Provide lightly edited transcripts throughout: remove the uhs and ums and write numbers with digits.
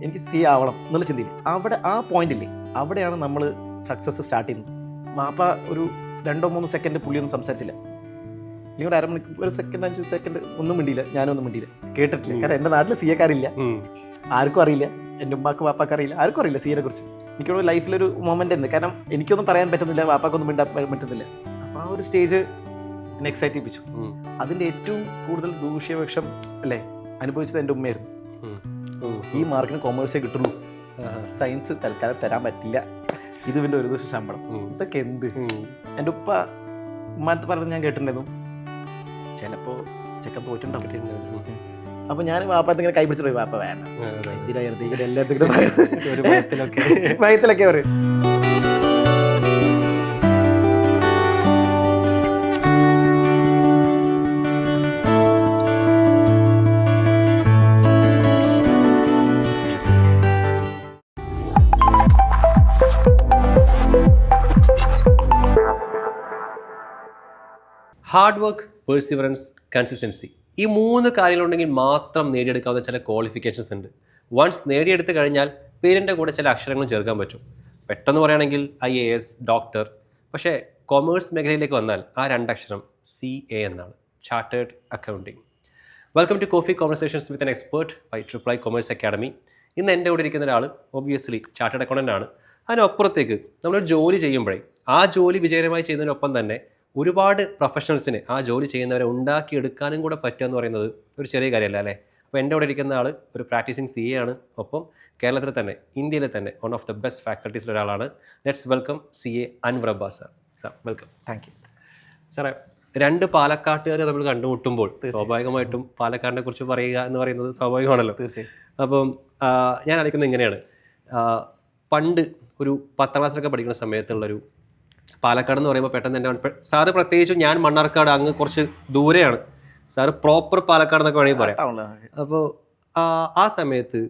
എനിക്ക് സി ആവണം എന്നുള്ള ചിന്തയില്ല. അവിടെ ആ പോയിന്റില്ലേ, അവിടെയാണ് നമ്മൾ സക്സസ് സ്റ്റാർട്ട് ചെയ്യുന്നത്. വാപ്പ ഒരു 2-3 സെക്കൻഡ് പുള്ളിയൊന്നും സംസാരിച്ചില്ല. ഇല്ലെങ്കിൽ ഒരു അരമണിക്കൂർ, ഒരു സെക്കൻഡ് 5 സെക്കൻഡ് ഒന്നും മിണ്ടിയില്ല, ഞാനൊന്നും മിണ്ടിയില്ല, കേട്ടിട്ടില്ല. കാരണം എൻ്റെ നാട്ടിൽ സി എക്കാരില്ല, ആർക്കും അറിയില്ല, എൻ്റെ ഉമ്മാക്ക് വാപ്പാക്ക് അറിയില്ല, ആർക്കും അറിയില്ല സിയെ കുറിച്ച്. എനിക്കൊരു ലൈഫിലൊരു മൊമെൻ്റ് ഉണ്ട്, കാരണം എനിക്കൊന്നും പറയാൻ പറ്റുന്നില്ല, വാപ്പാക്കൊന്നും മിണ്ടാൻ പറ്റുന്നില്ല. അപ്പോൾ ആ ഒരു സ്റ്റേജ് എന്നെ എക്സൈറ്റ് ചെയ്യിപ്പിച്ചു. അതിൻ്റെ ഏറ്റവും കൂടുതൽ ദൂഷ്യവശം അല്ലേ അനുഭവിച്ചത് എൻ്റെ ഉമ്മയായിരുന്നു. ഈ മാർക്കിന് കൊമേഴ്സേ കിട്ടുള്ളൂ, സയൻസ് തൽക്കാലം തരാൻ പറ്റില്ല, ഇത് പിന്നെ ഒരു ദിവസം ശമ്പളം, ഇതൊക്കെ എന്ത്. എൻ്റെ ഉമ്മ പറഞ്ഞ് ഞാൻ കേട്ടിട്ടുണ്ടായിരുന്നു, ചിലപ്പോൾ ചെക്കൻ തോറ്റുണ്ടാവും. അപ്പൊ ഞാൻ വാപ്പത്ത് ഇങ്ങനെ കൈ പിടിച്ചിട്ട് പോയി, വാപ്പ വേണ്ട, എന്തിനാ എല്ലാത്തിനും ഭയത്തിലൊക്കെ പറയും. ഹാർഡ് വർക്ക്, പെർസിവറൻസ്, കൺസിസ്റ്റൻസി, ഈ 3 കാര്യങ്ങളുണ്ടെങ്കിൽ മാത്രം നേടിയെടുക്കാവുന്ന ചില ക്വാളിഫിക്കേഷൻസ് ഉണ്ട്. വൺസ് നേടിയെടുത്ത് കഴിഞ്ഞാൽ പേരിൻ്റെ കൂടെ ചില അക്ഷരങ്ങളും ചേർക്കാൻ പറ്റും. പെട്ടെന്ന് പറയുകയാണെങ്കിൽ IAS, ഡോക്ടർ. പക്ഷേ കൊമേഴ്സ് മേഖലയിലേക്ക് വന്നാൽ ആ 2 അക്ഷരം CA എന്നാണ്, chartered accounting. Welcome to coffee conversations with an expert by Triply commerce academy. ഇന്ന് എൻ്റെ കൂടെ ഇരിക്കുന്ന ഒരാൾ ഒബ്വിയസ്ലി ചാർട്ടേഡ് അക്കൗണ്ടൻ്റ് ആണ്. അതിനപ്പുറത്തേക്ക് നമ്മളൊരു ജോലി ചെയ്യുമ്പോഴേ ആ ജോലി വിജയകരമായി ചെയ്യുന്നതിനൊപ്പം തന്നെ ഒരുപാട് പ്രൊഫഷണൽസിനെ, ആ ജോലി ചെയ്യുന്നവരെ ഉണ്ടാക്കിയെടുക്കാനും കൂടെ പറ്റുക എന്ന് പറയുന്നത് ഒരു ചെറിയ കാര്യമല്ല അല്ലേ. അപ്പോൾ എൻ്റെ കൂടെ ഇരിക്കുന്ന ആൾ ഒരു പ്രാക്ടീസിങ് CA ആണ്, ഒപ്പം കേരളത്തിൽ തന്നെ ഇന്ത്യയിലെ തന്നെ വൺ ഓഫ് ദ ബെസ്റ്റ് ഫാക്കൽറ്റീസിൽ ഒരാളാണ്. Let's welcome CA Anwar Abbas sir. Sir welcome. Thank you സാറേ. 2 പാലക്കാട്ടുകാർ നമ്മൾ കണ്ടുമുട്ടുമ്പോൾ സ്വാഭാവികമായിട്ടും പാലക്കാടിനെ കുറിച്ച് പറയുക എന്ന് പറയുന്നത് സ്വാഭാവികമാണല്ലോ. തീർച്ചയായും. അപ്പം ഞാൻ അറിയിക്കുന്നത് ഇങ്ങനെയാണ്, പണ്ട് ഒരു 10ാം ക്ലാസ്സിലൊക്കെ പഠിക്കുന്ന സമയത്തുള്ളൊരു പാലക്കാട് എന്ന് പറയുമ്പോൾ പെട്ടെന്ന് എൻ്റെ സാറ്, പ്രത്യേകിച്ചും ഞാൻ മണ്ണാർക്കാട്, അങ്ങ് കുറച്ച് ദൂരെയാണ്, സാറ് പ്രോപ്പർ പാലക്കാട് എന്നൊക്കെ വേണമെങ്കിൽ പറയാം. അപ്പോൾ ആ സമയത്ത്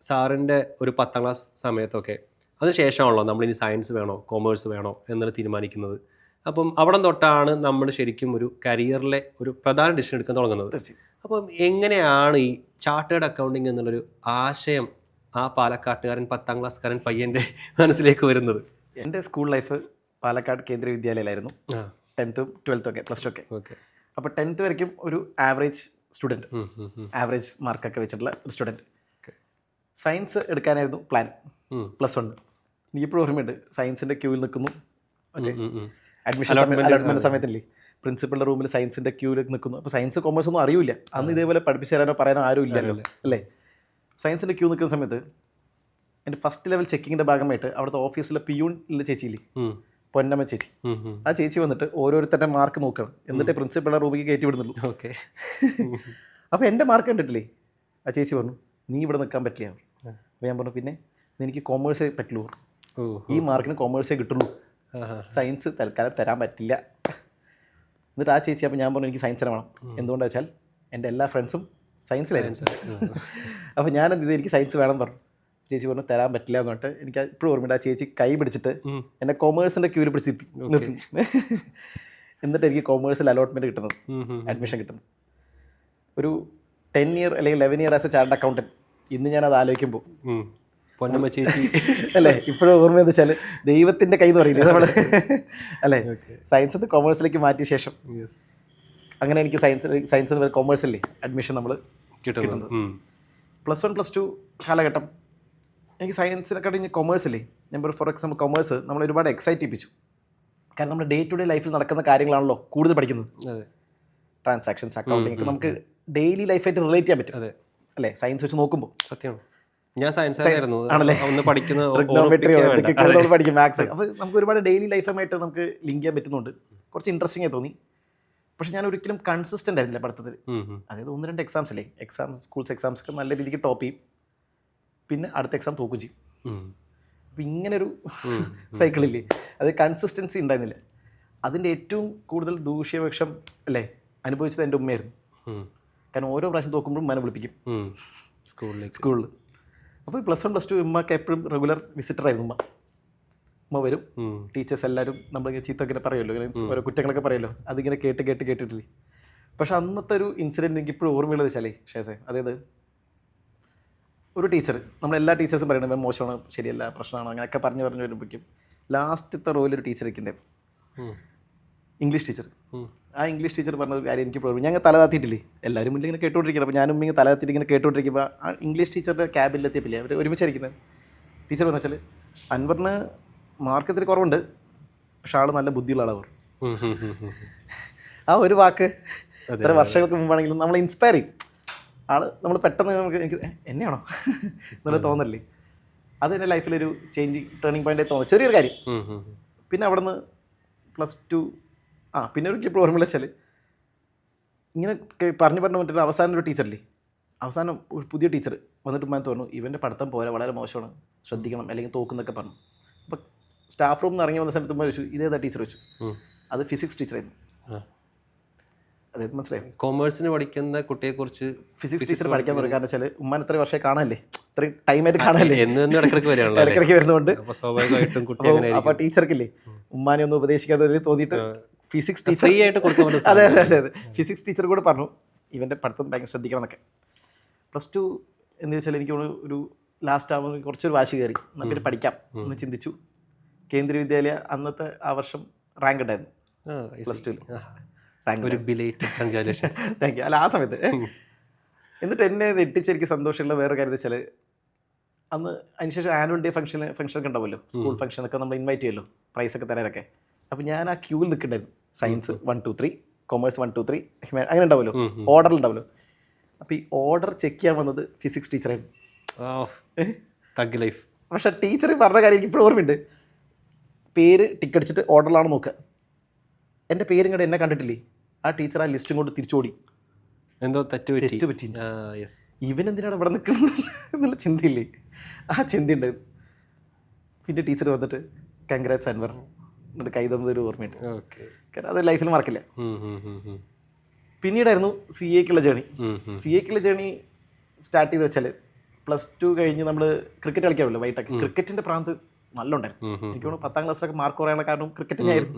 സാറിൻ്റെ ഒരു 10ാം ക്ലാസ് സമയത്തൊക്കെ അതിന് ശേഷമാണല്ലോ നമ്മളിനി സയൻസ് വേണോ കൊമേഴ്സ് വേണോ എന്നത് തീരുമാനിക്കുന്നത്. അപ്പം അവിടെ തൊട്ടാണ് നമ്മൾ ശരിക്കും ഒരു കരിയറിലെ ഒരു പ്രധാന ഡിസിഷൻ എടുക്കാൻ തുടങ്ങുന്നത്. അപ്പം എങ്ങനെയാണ് ഈ ചാർട്ടേഡ് അക്കൗണ്ടിങ് എന്നുള്ളൊരു ആശയം ആ പാലക്കാട്ടുകാരൻ 10ാം ക്ലാസ്സുകാരൻ പയ്യൻ്റെ മനസ്സിലേക്ക് വരുന്നത്? എൻ്റെ സ്കൂൾ ലൈഫ് പാലക്കാട് കേന്ദ്രീയ വിദ്യാലയയിലായിരുന്നു. 10th 12th ഒക്കെ, +2 ഒക്കെ. അപ്പോൾ 10th വരയ്ക്കും ഒരു ആവറേജ് സ്റ്റുഡൻറ്റ്, ആവറേജ് മാർക്കൊക്കെ വെച്ചിട്ടുള്ള ഒരു സ്റ്റുഡൻറ്റ്. Science എടുക്കാനായിരുന്നു plan. +1 എനിക്കിപ്പോഴും ഓർമ്മയുണ്ട്, സയൻസിൻ്റെ ക്യൂവിൽ നിൽക്കുന്നു. ഓക്കെ, അലോട്ട്മെൻറ്റ് സമയത്തില്ലേ, പ്രിൻസിപ്പളുടെ റൂമിൽ സയൻസിൻ്റെ ക്യൂവിൽ നിൽക്കുന്നു. അപ്പോൾ സയൻസ് കൊമേഴ്സ് ഒന്നും അറിയില്ല അന്ന്, ഇതേപോലെ പഠിപ്പിച്ചു തരാനോ പറയാനോ ആരും ഇല്ലല്ലോ അല്ലേ. സയൻസിൻ്റെ ക്യൂ നിൽക്കുന്ന സമയത്ത് എൻ്റെ ഫസ്റ്റ് ലെവൽ ചെക്കിങ്ങിൻ്റെ ഭാഗമായിട്ട് അവിടുത്തെ ഓഫീസിലെ പിയൂണിലെ ചേച്ചിയില്ലേ, പൊന്നമ്മ ചേച്ചി, ആ ചേച്ചി വന്നിട്ട് ഓരോരുത്തരുടെ മാർക്ക് നോക്കണം, എന്നിട്ട് പ്രിൻസിപ്പളുടെ റൂമിലേക്ക് കയറ്റി വിടുന്നുള്ളൂ. ഓക്കെ. അപ്പോൾ എൻ്റെ മാർക്ക് കണ്ടിട്ടില്ലേ, ആ ചേച്ചി പറഞ്ഞു നീ ഇവിടെ നിൽക്കാൻ പറ്റില്ല. അപ്പോൾ ഞാൻ പറഞ്ഞു പിന്നെ എനിക്ക് കൊമേഴ്സേ പറ്റുള്ളൂ, ഈ മാർക്കിന് കൊമേഴ്സേ കിട്ടുള്ളൂ, സയൻസ് തൽക്കാലം തരാൻ പറ്റില്ല. എന്നിട്ട് ആ ചേച്ചി, അപ്പോൾ ഞാൻ പറഞ്ഞു എനിക്ക് സയൻസ് വേണം. എന്തുകൊണ്ടാണെന്ന് വെച്ചാൽ എൻ്റെ എല്ലാ ഫ്രണ്ട്സും സയൻസിലായിരുന്നു. അപ്പോൾ ഞാൻ എന്ത് ചെയ്തു, എനിക്ക് സയൻസ് വേണം പറഞ്ഞു. ചേച്ചി പറഞ്ഞു തരാൻ പറ്റില്ല എന്ന് പറഞ്ഞിട്ട് എനിക്ക് ഇപ്പോഴും ഓർമ്മയുണ്ട്, ആ ചേച്ചി കൈ പിടിച്ചിട്ട് എന്നെ കൊമേഴ്സിൻ്റെ ക്യൂവിൽ പിടിച്ച് നിർത്തി. എന്നിട്ട് എനിക്ക് കൊമേഴ്സിൽ അലോട്ട്മെൻറ്റ് കിട്ടുന്നത്, അഡ്മിഷൻ കിട്ടുന്നത്. ഒരു 10 year അല്ലെങ്കിൽ 11 year as A chartered accountant. ഇന്ന് ഞാനത് ആലോചിക്കുമ്പോൾ പൊന്നമ്മ ചേച്ചി അല്ലേ, ഇപ്പോഴും ഓർമ്മ എന്ന് വെച്ചാൽ ദൈവത്തിൻ്റെ കൈ എന്ന് പറയില്ലേ നമ്മൾ അല്ലേ. സയൻസിൽ നിന്ന് കൊമേഴ്സിലേക്ക് മാറ്റിയ ശേഷം അങ്ങനെ എനിക്ക് സയൻസിന് കൊമേഴ്സിലേ അഡ്മിഷൻ നമ്മൾ കിട്ടുന്നത്. +1 +2 കാലഘട്ടം എനിക്ക് സയൻസിനെ കഴിഞ്ഞ് കൊമേഴ്സില്ലേ, ഞാൻ ഫോർ എക്സാമ്പിൾ കൊമേഴ്സ് നമ്മൾ ഒരുപാട് എക്സൈറ്റ് ചെയ്യിപ്പിച്ചു. കാരണം നമ്മുടെ ഡേ ടു ഡേ ലൈഫിൽ നടക്കുന്ന കാര്യങ്ങളാണല്ലോ കൂടുതൽ പഠിക്കുന്നത്. ട്രാൻസാക്ഷൻസ്, അക്കൗണ്ടിങ് ഒക്കെ നമുക്ക് ഡെയിലി ലൈഫായിട്ട് റിലേറ്റ് ചെയ്യാൻ പറ്റും അല്ലേ, സയൻസ് വെച്ച് നോക്കുമ്പോൾ. സത്യമാണ്, ഞാൻ സയൻസ് ആണല്ലേ പഠിക്കും, മാത്സ്. അപ്പോൾ നമുക്ക് ഒരുപാട് ഡെയിലി ലൈഫുമായിട്ട് നമുക്ക് ലിങ്ക് ചെയ്യാൻ പറ്റുന്നുണ്ട്. കുറച്ച് ഇൻട്രസ്റ്റിംഗ് ആയി തോന്നി. പക്ഷെ ഞാൻ ഒരിക്കലും കൺസിസ്റ്റൻ്റ് ആയിരുന്നില്ല പഠിത്തത്തിൽ. അതായത് 1-2 എക്സാംസ് അല്ലേ, സ്കൂൾസ് എക്സാംസ് ഒക്കെ നല്ല രീതിക്ക് ടോപ്പ് ചെയ്യും, പിന്നെ അടുത്ത എക്സാം തോക്കും ചെയ്യും. അപ്പം ഇങ്ങനൊരു സൈക്കിളില്ലേ, അത് കൺസിസ്റ്റൻസി ഉണ്ടായിരുന്നില്ല. അതിൻ്റെ ഏറ്റവും കൂടുതൽ ദൂഷ്യവശം അല്ലേ അനുഭവിച്ചത് എൻ്റെ ഉമ്മയായിരുന്നു. കാരണം ഓരോ പ്രാവശ്യം തോക്കുമ്പോഴും ഉമ്മനെ വിളിപ്പിക്കും സ്കൂളിൽ. അപ്പോൾ +1 +2 ഉമ്മക്ക് എപ്പോഴും റെഗുലർ വിസിറ്റർ ആയിരുന്നു. ഉമ്മ വരും, ടീച്ചേഴ്സ് എല്ലാവരും നമ്മളിങ്ങനെ ചീത്തൊക്കെ പറയുമല്ലോ, ഇങ്ങനെ ഓരോ കുറ്റങ്ങളൊക്കെ പറയുമല്ലോ, അതിങ്ങനെ കേട്ടിട്ടില്ലേ. പക്ഷെ അന്നത്തെ ഒരു ഇൻസിഡൻറ്റ് എനിക്ക് ഇപ്പോഴും ഓർമ്മയുള്ളത് വെച്ചാലേ ഷേസേ, അതായത് ഒരു ടീച്ചർ, നമ്മളെല്ലാ ടീച്ചേഴ്സും പറയണത് മോശമാണ്, ശരിയല്ല, പ്രശ്നമാണ്, അങ്ങനെയൊക്കെ പറഞ്ഞു വരുമ്പോഴേക്കും ലാസ്റ്റത്തെ റോയിലൊരു ടീച്ചർ ഇരിക്കേണ്ടത്, ഇംഗ്ലീഷ് ടീച്ചർ. ആ ഇംഗ്ലീഷ് ടീച്ചർ പറഞ്ഞ കാര്യം എനിക്ക് പ്രോബ്ലം, ഞങ്ങൾ തലതാത്തിയിട്ടില്ലേ, എല്ലാവരും മുന്നിൽ ഇങ്ങനെ കേട്ടുകൊണ്ടിരിക്കണം. അപ്പോൾ ഞാനും ഇങ്ങനെ തലതാത്തിയിട്ട് ഇങ്ങനെ കേട്ടുകൊണ്ടിരിക്കുമ്പോൾ ആ ഇംഗ്ലീഷ് ടീച്ചറുടെ ക്യാബിലെത്തിയപ്പില്ലേ, അവർ ഒരുമിച്ചായിരിക്കുന്നത്. ടീച്ചർ പറഞ്ഞ വെച്ചാൽ അൻവറിന് മാർക്ക് ഇത്തിരി കുറവുണ്ട്, പക്ഷെ ആൾ നല്ല ബുദ്ധിയുള്ള ആളാണ്. ആ ഒരു വാക്ക് എത്ര വർഷങ്ങൾക്ക് മുമ്പാണെങ്കിലും നമ്മളെ ഇൻസ്പയർ ചെയ്യും. ആൾ നമ്മൾ പെട്ടെന്ന് നമുക്ക് എനിക്ക് എന്നെയാണോ എന്നൊരു തോന്നല്ലേ, അത് എൻ്റെ ലൈഫിലൊരു ടേണിംഗ് പോയിൻ്റായി തോന്നുന്നു, ചെറിയൊരു കാര്യം. പിന്നെ അവിടെ നിന്ന് +2 പിന്നെ ഒരു ക്ലിപ്പ് ഓർമ്മ വെച്ചാൽ ഇങ്ങനെ പറഞ്ഞു മറ്റൊരു അവസാനം ഒരു ടീച്ചറില്ലേ, അവസാനം ഒരു പുതിയ ടീച്ചർ വന്നിട്ട് തോന്നുന്നു ഇവൻ്റെ പഠിത്തം പോരാ, വളരെ മോശമാണ്, ശ്രദ്ധിക്കണം അല്ലെങ്കിൽ തോക്കുന്നൊക്കെ പറഞ്ഞു. അപ്പോൾ സ്റ്റാഫ് റൂമിൽ നിന്ന് ഇറങ്ങി വന്ന സമയത്ത് ചോദിച്ചു ഇതേതാ ടീച്ചർ വെച്ചു, അത് ഫിസിക്സ് ടീച്ചറായിരുന്നു. അതായത് മനസ്സിലായി, കൊമേഴ്സിന് പഠിക്കുന്ന കുട്ടിയെക്കുറിച്ച് ഫിസിക്സ് ടീച്ചർ പഠിക്കാൻ തുടങ്ങി. കാരണം വെച്ചാൽ ഉമ്മാൻ ഇത്രയും വർഷമായി കാണാനല്ലേ, ഇത്രയും ടൈമായിട്ട് കാണാനല്ലേ, ഇടയ്ക്കിടയ്ക്ക് വരുന്നതുകൊണ്ട് സ്വാഭാവികമായിട്ടും അപ്പോൾ ടീച്ചർക്കില്ലേ ഉമ്മാനെ ഒന്ന് ഉപദേശിക്കാതെ തോന്നിയിട്ട് ഫിസിക്സ് ടീച്ചർ ഫ്രീ ആയിട്ട് കൊടുക്കാൻ. അതെ അതെ അതെ അതെ ഫിസിക്സ് ടീച്ചർ കൂടെ പറഞ്ഞു ഇവൻ്റെ പഠിത്തം ഭയങ്കര ശ്രദ്ധിക്കണം എന്നൊക്കെ. +2 എന്ന് വെച്ചാൽ എനിക്ക് ഒരു ലാസ്റ്റ് ആവുമ്പോൾ കുറച്ചൊരു വാശി കയറി, നമുക്ക് പഠിക്കാം എന്ന് ചിന്തിച്ചു. കേന്ദ്രീയ വിദ്യാലയ അന്നത്തെ ആ വർഷം റാങ്ക് ഉണ്ടായിരുന്നു +2 റാങ്ക്. Thank you. അല്ല ആ സമയത്ത് എന്നിട്ട് എന്നെ നെട്ടിച്ചെനിക്ക് സന്തോഷമുള്ള വേറെ കാര്യം വെച്ചാൽ അന്ന് അതിനുശേഷം ആനുവൽ ഡേ ഫംഗ്ഷനൊക്കെ ഉണ്ടാവുമല്ലോ, സ്കൂൾ ഫംഗ്ഷനൊക്കെ നമ്മൾ ഇൻവൈറ്റ് ചെയ്യുമല്ലോ പ്രൈസൊക്കെ തരാനൊക്കെ. അപ്പോൾ ഞാൻ ആ ക്യൂവിൽ നിൽക്കണ്ടായിരുന്നു. സയൻസ് 1 2 3, കൊമേഴ്സ് 1 2 3, അങ്ങനെ ഉണ്ടാവുമല്ലോ, ഓർഡറിൽ ഉണ്ടാവുമല്ലോ. അപ്പോൾ ഈ ഓർഡർ ചെക്ക് ചെയ്യാൻ വന്നത് ഫിസിക്സ് ടീച്ചറായിരുന്നു. പക്ഷേ ടീച്ചർ പറഞ്ഞ കാര്യം എനിക്ക് ഇപ്പോൾ ഓർമ്മയുണ്ട്. പേര് ടിക്കടിച്ചിട്ട് ഓർഡറിലാണ് നോക്കുക, എൻ്റെ പേരും കൂടെ എന്നെ കണ്ടിട്ടില്ലേ, ആ ടീച്ചർ ആ ലിസ്റ്റും കൊണ്ട് തിരിച്ചോടി. എന്തോ തെറ്റ് പറ്റി. ഇവനെന്തിനാണ് ഇവിടെ നിൽക്കുന്നത് എന്നുള്ള ചിന്തയില്ലേ, ആ ചിന്തയുണ്ടായിരുന്നു. പിന്നെ ടീച്ചർ വന്നിട്ട് കൺഗ്രാറ്റ്സ് അൻവർ എന്നിട്ട് കൈ തന്നതൊരു ഓർമ്മയുണ്ട്. കാരണം അത് ലൈഫിൽ മറക്കില്ല. പിന്നീടായിരുന്നു CA ക്കുള്ള ജേണി സ്റ്റാർട്ട് ചെയ്ത് വെച്ചാൽ +2 കഴിഞ്ഞ് നമ്മൾ ക്രിക്കറ്റ് കളിക്കാമല്ലോ വൈകിട്ടൊക്കെ. ക്രിക്കറ്റിൻ്റെ പ്രാന്ത് നല്ല ഉണ്ടായിരുന്നു. എനിക്ക് തോന്നുന്നു 10ാം ക്ലാസ്സിലൊക്കെ മാർക്ക് കുറയാനുള്ള കാരണം ക്രിക്കറ്റിനായിരുന്നു.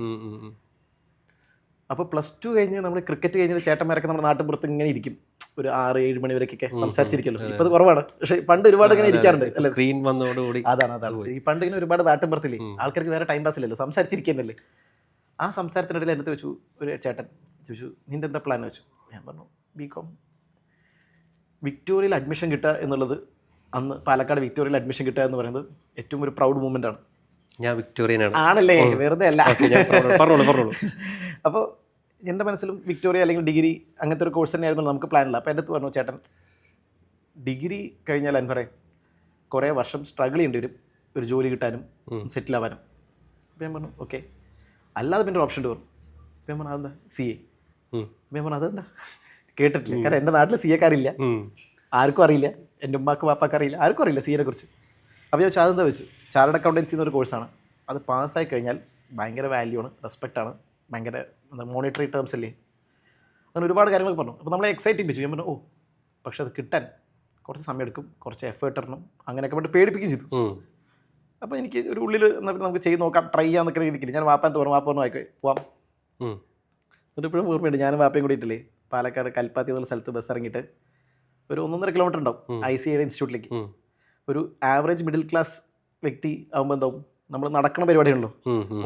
അപ്പോൾ +2 കഴിഞ്ഞ് നമ്മൾ ക്രിക്കറ്റ് കഴിഞ്ഞ് ചേട്ടന്മാരൊക്കെ നമ്മുടെ നാട്ടിൻപുറത്ത് ഇങ്ങനെ ഇരിക്കും, ഒരു 6-7 മണി വരെയൊക്കെ സംസാരിച്ചിരിക്കല്ലോ. ഇപ്പോൾ അത് കുറവാണ്, പക്ഷേ പണ്ട് ഒരുപാട് ഇങ്ങനെ ഇരിക്കാറുണ്ട്. സ്ക്രീൻ വന്നതോടുകൂടി അതാണ് ഈ പണ്ട് ഇങ്ങനെ ഒരുപാട് നാട്ടിൻപുറത്തില്ലേ ആൾക്കാർക്ക് വേറെ ടൈം പാസ് ഇല്ലല്ലോ, സംസാരിച്ചിരിക്കുന്നല്ലേ. ആ സംസാരത്തിനിടയിൽ എൻ്റെ വെച്ചു ഒരു ചേട്ടൻ ചോദിച്ചു നിൻ്റെ എന്താ പ്ലാൻ വെച്ചു. ഞാൻ പറഞ്ഞു BCom. വിക്ടോറിയയിൽ അഡ്മിഷൻ കിട്ടുക എന്നുള്ളത് അന്ന് പാലക്കാട് വിക്ടോറിയയിൽ അഡ്മിഷൻ കിട്ടുക എന്ന് പറയുന്നത് ഏറ്റവും ഒരു പ്രൗഡ് മൂമെൻ്റ് ആണ്. ഞാൻ വിക്ടോറിയനാണ് ആണല്ലേ, വെറുതെ അല്ല. അപ്പോൾ എൻ്റെ മനസ്സിലും വിക്ടോറിയ അല്ലെങ്കിൽ ഡിഗ്രി അങ്ങനത്തെ ഒരു കോഴ്സ് തന്നെയായിരുന്നു നമുക്ക് പ്ലാനില്ല. അപ്പോൾ എൻ്റെ അടുത്ത് പറഞ്ഞു ചേട്ടൻ ഡിഗ്രി കഴിഞ്ഞാൽ അൻവറെ കുറേ വർഷം സ്ട്രഗിൾ ചെയ്യേണ്ടി വരും ഒരു ജോലി കിട്ടാനും സെറ്റിൽ ആവാനും. അപ്പോൾ ഞാൻ പറഞ്ഞു ഓക്കെ, അല്ലാതെ പിന്നെ ഒരു ഓപ്ഷൻ പറഞ്ഞു. അപ്പോൾ ഞാൻ പറഞ്ഞു അതെന്താ CA. അപ്പോൾ ഞാൻ പറഞ്ഞു അതെന്താ കേട്ടിട്ടില്ല, കാരണം എൻ്റെ നാട്ടിൽ CA ക്കാരില്ല, ആർക്കും അറിയില്ല, എൻ്റെ ഉമ്മാക്കും വാപ്പാക്കും അറിയില്ല, ആർക്കും അറിയില്ല CA നെ കുറിച്ച്. അപ്പോൾ ചോദിച്ചു അതെന്താ വെച്ചു, ചാർട്ടേഡ് അക്കൗണ്ടൻസി എന്നൊരു കോഴ്സാണ്, അത് പാസ്സായി കഴിഞ്ഞാൽ ഭയങ്കര വാല്യൂ ആണ്, റെസ്പെക്റ്റാണ്, ഭയങ്കര മോണിറ്ററി ടേംസ് അല്ലേ, അങ്ങനെ ഒരുപാട് കാര്യങ്ങൾ പറഞ്ഞു. അപ്പോൾ നമ്മളെ എക്സൈറ്റ് ചെയ്യിപ്പിച്ചു. ഞാൻ പറഞ്ഞു പക്ഷെ അത് കിട്ടാൻ കുറച്ച് സമയം എടുക്കും, കുറച്ച് എഫേർട്ട് ഇടണം, അങ്ങനെയൊക്കെ പറഞ്ഞിട്ട് പേടിപ്പിക്കുകയും ചെയ്തു. അപ്പോൾ എനിക്ക് ഒരു ഉള്ളിൽ നമുക്ക് ചെയ്ത് നോക്കാം, ട്രൈ ചെയ്യാന്നൊക്കെ രീതിക്കില്ല. ഞാൻ വാപ്പാൻ തോന്നുന്നു, വാപ്പ പറഞ്ഞു ആയിക്കോ പോവാം. എന്നിട്ട് ഇപ്പോഴും ഓർമ്മയുണ്ട്, ഞാനും വാപ്പയും കൂടിയിട്ടില്ലേ പാലക്കാട് കൽപ്പാത്തി എന്നുള്ള സ്ഥലത്ത് ബസ് ഇറങ്ങിയിട്ട് ഒരു 1.5 കിലോമീറ്റർ ഉണ്ടാവും ICA ഇൻസ്റ്റിറ്റ്യൂട്ടിലേക്ക്. ഒരു ആവറേജ് മിഡിൽ ക്ലാസ് വ്യക്തി ആകുമ്പോൾ എന്താവും, നമ്മൾ നടക്കുന്ന പരിപാടിയാണല്ലോ,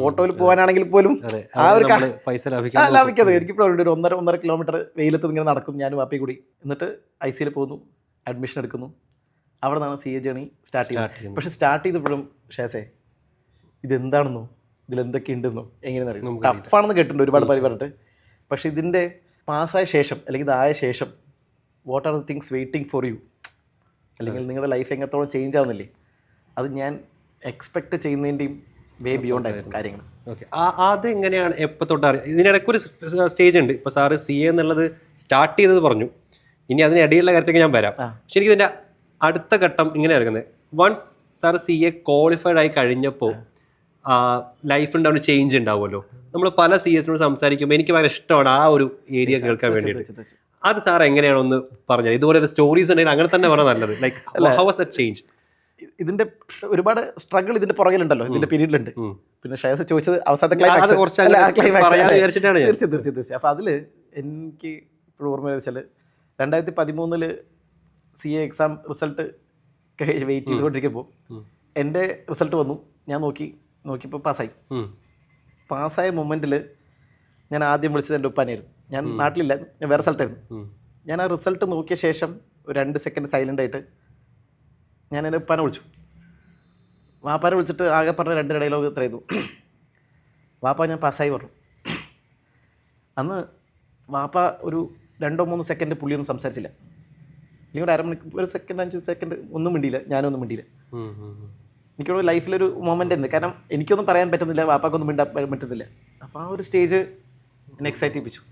ഓട്ടോയിൽ പോകാനാണെങ്കിൽ പോലും ആ ഒരു പൈസ ലാഭിക്കാതെ എനിക്കിപ്പോൾ ഒരു 1.5 കിലോമീറ്റർ വെയിലത്ത് ഇങ്ങനെ നടക്കും ഞാനും വാപ്പയും കൂടി. എന്നിട്ട് ICAയിൽ പോകുന്നു, അഡ്മിഷൻ എടുക്കുന്നു, അവിടെ നിന്നാണ് CA ജേണി സ്റ്റാർട്ട് ചെയ്യുന്നത്. പക്ഷെ സ്റ്റാർട്ട് ചെയ്തപ്പോഴും ഷേസേ ഇതെന്താണെന്നോ ഇതിലെന്തൊക്കെ ഉണ്ടെന്നോ എങ്ങനെയെന്ന് അറിയാം, ടഫാണെന്ന് കേട്ടിട്ടുണ്ട് ഒരുപാട് പേര് പറഞ്ഞിട്ട്. പക്ഷെ ഇതിൻ്റെ പാസ്സായ ശേഷം അല്ലെങ്കിൽ ഇതായ ശേഷം what are the things waiting for you, അല്ലെങ്കിൽ നിങ്ങളുടെ ലൈഫ് എങ്ങനത്തോളം ചേഞ്ച് ആവുന്നില്ലേ, അത് ഞാൻ എക്സ്പെക്ട് ചെയ്യുന്നതിൻ്റെയും വേ ബിയോണ്ട് ആയിരുന്നു കാര്യങ്ങൾ. ഓക്കെ, അത് എങ്ങനെയാണ് എപ്പോൾ തൊട്ട് ഇതിനിടയ്ക്കൊരു സ്റ്റേജ് ഉണ്ട്. ഇപ്പോൾ സാറ് CA എന്നുള്ളത് സ്റ്റാർട്ട് ചെയ്തത് പറഞ്ഞു, ഇനി അതിനിടയിലുള്ള കാര്യത്തേക്ക് ഞാൻ വരാം. പക്ഷെ എനിക്ക് ഇതിൻ്റെ അടുത്ത ഘട്ടം ഇങ്ങനെ ഇറങ്ങുന്നത്, വൺസ് സാറ് CA ക്വാളിഫൈഡ് ആയി കഴിഞ്ഞപ്പോൾ ലൈഫിൻ്റെ ഒരു ചേഞ്ച് ഉണ്ടാവുമല്ലോ. നമ്മൾ പല CAസിനോട് സംസാരിക്കുമ്പോൾ എനിക്ക് ഭയങ്കര ഇഷ്ടമാണ് ആ ഒരു ഏരിയ കേൾക്കാൻ വേണ്ടിയിട്ട്. അത് സാർ എങ്ങനെയാണ് ഒന്ന് പറഞ്ഞത്, ഇതുപോലെ ഒരു സ്റ്റോറീസ് ഉണ്ടെങ്കിൽ അങ്ങനെ തന്നെ പറഞ്ഞാൽ നല്ലത്. Like how was that change? ഇതിന്റെ ഒരുപാട് സ്ട്രഗിൾ ഇതിന്റെ പുറകിലുണ്ടല്ലോ, ഇതിന്റെ പീരീഡിലുണ്ട്. പിന്നെ ഷേസ് ചോദിച്ചത് അവസാനത്തെ തീർച്ചയായും. അപ്പോൾ അതിൽ എനിക്ക് ഇപ്പോഴും ഓർമ്മ വെച്ചാൽ 2013 CA എക്സാം റിസൾട്ട് വെയിറ്റ് ചെയ്തുകൊണ്ടിരിക്കുമ്പോൾ എൻ്റെ റിസൾട്ട് വന്നു. ഞാൻ നോക്കിയപ്പോൾ പാസ്സായ മൊമെൻറ്റിൽ ഞാൻ ആദ്യം വിളിച്ചത് എൻ്റെ ഉപ്പാനായിരുന്നു. ഞാൻ നാട്ടിലില്ല, ഞാൻ വേറെ സ്ഥലത്തായിരുന്നു. ഞാൻ ആ റിസൾട്ട് നോക്കിയ ശേഷം ഒരു 2 സെക്കൻഡ് സൈലൻ്റ് ആയിട്ട് ഞാൻ എൻ്റെ ഉപ്പാനെ വിളിച്ചു. വാപ്പാനെ വിളിച്ചിട്ട് ആകെ പറഞ്ഞ 2 ഡയലോഗ് ഇത്രയായിരുന്നു. വാപ്പ ഞാൻ പാസ്സായി പറഞ്ഞു. അന്ന് വാപ്പ ഒരു 2-3 സെക്കൻഡ് പുള്ളിയൊന്നും സംസാരിച്ചില്ല. അല്ലെങ്കിൽ ഒരു അരമണിക്കൂർ, ഒരു സെക്കൻഡ് 5 സെക്കൻഡ് ഒന്നും മിണ്ടിയില്ല, ഞാനൊന്നും മിണ്ടിയില്ല. എനിക്കൊരു ലൈഫിലൊരു മൊമെൻ്റ് ഉണ്ട്. കാരണം എനിക്കൊന്നും പറയാൻ പറ്റുന്നില്ല, വാപ്പാക്കൊന്നും മിണ്ടാൻ പറ്റുന്നില്ല. അപ്പോൾ ആ ഒരു സ്റ്റേജ് എന്നെ എക്സൈറ്റ് ചെയ്യിപ്പിച്ചു.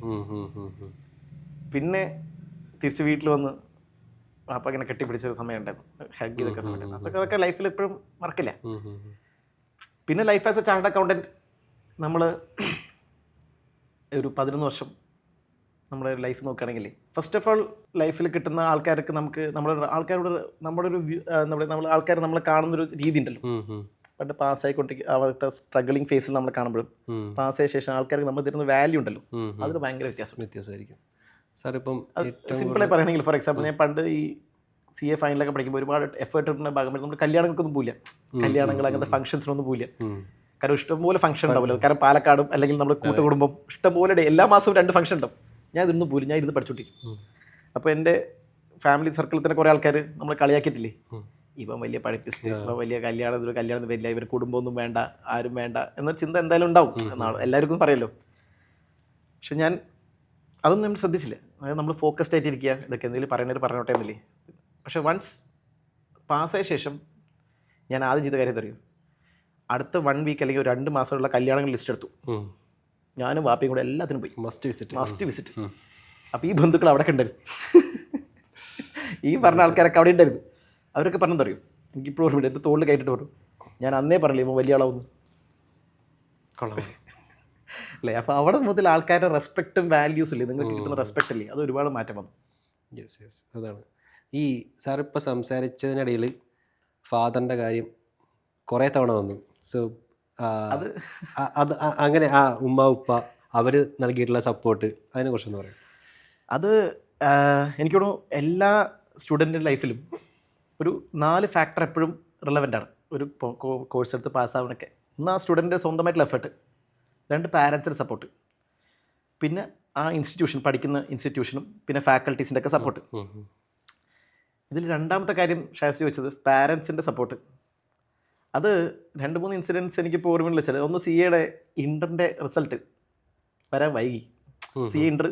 പിന്നെ തിരിച്ച് വീട്ടിൽ വന്ന് വാപ്പ ഇങ്ങനെ കെട്ടിപ്പിടിച്ചൊരു സമയം ഉണ്ടായിരുന്നു, ഹഗ് ചെയ്തൊക്കെ സമയം ഉണ്ടായിരുന്നു. അപ്പോൾ അതൊക്കെ ലൈഫിൽ എപ്പോഴും മറക്കില്ല. പിന്നെ life as A chartered accountant നമ്മൾ ഒരു 11 വർഷം നമ്മുടെ ലൈഫ് നോക്കുകയാണെങ്കിൽ, ഫസ്റ്റ് ഓഫ് ഓൾ ലൈഫിൽ കിട്ടുന്ന ആൾക്കാർക്ക് നമുക്ക് നമ്മുടെ ആൾക്കാർ നമ്മളെ കാണുന്നൊരു രീതി ഉണ്ടല്ലോ. പണ്ട് പാസ്സായിക്കൊണ്ടിരിക്കുക അവിടുത്തെ സ്ട്രഗിളിങ് ഫേസിൽ നമ്മൾ കാണുമ്പോഴും പാസ്സായ ശേഷം ആൾക്കാർക്ക് നമ്മൾ തരുന്ന വാല്യൂ ഉണ്ടല്ലോ, അതിന് ഭയങ്കര വ്യത്യാസമായിരിക്കും. സാർ ഇപ്പം സിമ്പിളായി പറയുകയാണെങ്കിൽ, ഫോർ എക്സാമ്പിൾ ഞാൻ പണ്ട് ഈ CA ഫൈനലൊക്കെ പഠിക്കുമ്പോൾ ഒരുപാട് എഫേർട്ട് ഇടുന്ന ഭാഗമായിട്ട് നമ്മൾ കല്യാണങ്ങൾക്കൊന്നും പോയില്ല, കല്യാണങ്ങൾ അങ്ങനത്തെ ഫംഗ്ഷൻസിനൊന്നും പോയില്ല. കാരണം ഇഷ്ടംപോലെ ഫംഗ്ഷൻ ഉണ്ടാവുമല്ലോ. കാരണം പാലക്കാടും അല്ലെങ്കിൽ നമ്മൾ കൂട്ടുകുടുംബം ഇഷ്ടംപോലെ എല്ലാ മാസവും 2 ഫംഗ്ഷൻ ഉണ്ടാവും. ഞാൻ ഇതൊന്നും പോലും, ഞാൻ ഇരുന്ന് പഠിച്ചോണ്ടിരിക്കും. അപ്പോൾ എൻ്റെ ഫാമിലി സർക്കിളിൽ തന്നെ കുറേ ആൾക്കാർ നമ്മൾ കളിയാക്കിയിട്ടില്ലേ, ഇവൻ വലിയ പഠിപ്പിസ്റ്റ്, ഇവൻ വലിയ കല്യാണത്തിന് വരില്ല, ഇവർ കുടുംബമൊന്നും വേണ്ട, ആരും വേണ്ട എന്നൊരു ചിന്ത എന്തായാലും ഉണ്ടാവും, എല്ലാവർക്കും പറയല്ലോ. പക്ഷെ ഞാൻ അതൊന്നും നമ്മൾ ശ്രദ്ധിച്ചില്ല. അതായത് നമ്മൾ ഫോക്കസ്ഡ് ആയിട്ടിരിക്കുക, ഇതൊക്കെ എന്തെങ്കിലും പറഞ്ഞോട്ടെ എന്നില്ലേ. പക്ഷെ വൺസ് പാസ്സായ ശേഷം ഞാൻ ആദ്യം ചെയ്ത കാര്യം അറിയും, അടുത്ത 1 വീക്ക് അല്ലെങ്കിൽ ഒരു 2 മാസമുള്ള കല്യാണങ്ങൾ ലിസ്റ്റ് എടുത്തു. ഞാനും വാപ്പയും കൂടെ എല്ലാത്തിനും പോയി, മസ്റ്റ് വിസിറ്റ്. അപ്പോൾ ഈ ബന്ധുക്കൾ അവിടെ ഉണ്ടായിരുന്നു, ഈ പറഞ്ഞ ആൾക്കാരൊക്കെ അവിടെ ഉണ്ടായിരുന്നു. അവരൊക്കെ പറഞ്ഞെന്തറിയും, എനിക്കിപ്പോൾ ഓർമ്മയുണ്ട്, എൻ്റെ തോളിൽ കയറ്റിട്ട് പറഞ്ഞു, ഞാൻ അന്നേ പറഞ്ഞില്ലേ ഇവൻ വലിയ ആളാവുന്നു അല്ലേ. അപ്പോൾ അവിടെ മുതൽ ആൾക്കാരുടെ റെസ്പെക്റ്റും വാല്യൂസ് ഇല്ലേ, നിങ്ങൾക്ക് കിട്ടുന്ന റെസ്പെക്റ്റ് ഇല്ലേ, അത് ഒരുപാട് മാറ്റം വന്നു. യെസ് അതാണ്. ഈ സാർ ഇപ്പോൾ സംസാരിച്ചതിനിടയിൽ ഫാദറിൻ്റെ കാര്യം കുറേ തവണ വന്നു. സോ അത് അങ്ങനെ ആ ഉമ്മ ഉപ്പ അവർ നൽകിയിട്ടുള്ള സപ്പോർട്ട് അതിനെക്കുറിച്ചൊന്ന് പറയാം. അത് എനിക്ക് തോന്നുന്നു എല്ലാ സ്റ്റുഡൻറ്റിൻ്റെ ലൈഫിലും ഒരു 4 ഫാക്ടർ എപ്പോഴും റിലവൻ്റ് ആണ്. ഒരു കോഴ്സ് എടുത്ത് പാസ്സാവണൊക്കെ ഒന്ന് ആ സ്റ്റുഡൻറ്റിൻ്റെ സ്വന്തമായിട്ടുള്ള എഫേർട്ട്, 2 പാരൻസിൻ്റെ സപ്പോർട്ട്, പിന്നെ ആ ഇൻസ്റ്റിറ്റ്യൂഷൻ പഠിക്കുന്ന ഇൻസ്റ്റിറ്റ്യൂഷനും പിന്നെ ഫാക്കൽറ്റീസിൻ്റെ ഒക്കെ സപ്പോർട്ട്. ഇതിൽ രണ്ടാമത്തെ കാര്യം ഷാസ് വെച്ചത് പാരൻസിൻ്റെ സപ്പോർട്ട്. അത് 2-3 ഇൻസിഡൻറ്റ്സ് എനിക്കിപ്പോൾ ഓർമ്മയിൽ വെച്ചാൽ, ഒന്ന് CAയുടെ ഇൻ്ററിൻ്റെ റിസൾട്ട് വരാൻ വൈകി. CA ഇൻ്റർ